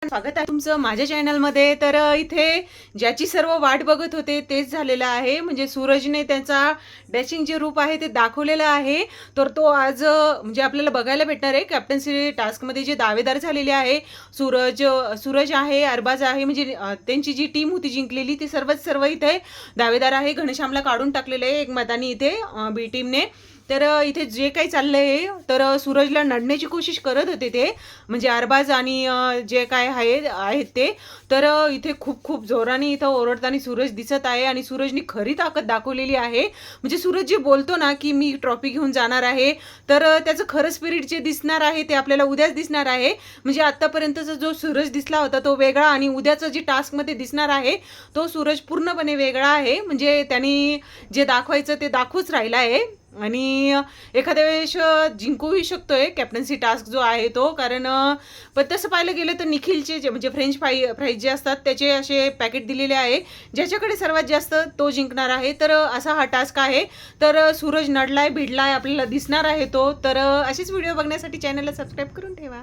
स्वागत आहे तुमचं माझ्या चॅनलमध्ये। तर इथे ज्याची सर्व वाट बघत होते तेच झालेलं आहे, म्हणजे सूरजने त्याचा डॅशिंग जे रूप आहे ते दाखवलेलं आहे। तर तो आज म्हणजे आपल्याला बघायला भेटणार आहे कॅप्टन्सी टास्कमध्ये जे दावेदार झालेले आहे। सूरज आहे, अरबाज आहे, म्हणजे त्यांची जी टीम होती जिंकलेली ती सर्व इथे दावेदार आहे। घनश्यामला काढून टाकलेलं आहे एक मताने इथे बी टीमने। तर इथे जे काही चाललंय तर सूरजला नडण्याची कोशिश करत होते ते, म्हणजे अरबाज आणि जे काय आहेत ते। तर इथे खूप जोराने इथं ओरडताना सूरज दिसत आहे आणि सूरजनी खरी ताकद दाखवलेली आहे। म्हणजे सूरज जे बोलतो ना की मी ट्रॉफी घेऊन जाणार आहे, तर त्याचं खरं स्पिरिट जे दिसणार आहे ते आपल्याला उद्याच दिसणार आहे। म्हणजे आतापर्यंतचा जो सूरज दिसला होता तो वेगळा आणि उद्याचं जे टास्कमध्ये दिसणार आहे तो सूरज पूर्णपणे वेगळा आहे। म्हणजे त्यांनी जे दाखवायचं ते दाखवूच राहिला आहे आणि एखाद्या वेळेस जिंकूही शकतोय कॅप्टन्सी टास्क जो आहे तो। कारण पण तसं पाहिलं गेलं तर निखिलचे जे म्हणजे फ्रेंच फ्राईज जे असतात त्याचे असे पॅकेट दिलेले आहे, ज्याच्याकडे सर्वात जास्त तो जिंकणार आहे। तर असा हा टास्क आहे। तर सूरज नडलाय भिडलाय आपल्याला दिसणार आहे तो। तर असेच व्हिडिओ बघण्यासाठी चॅनलला सबस्क्राईब करून ठेवा।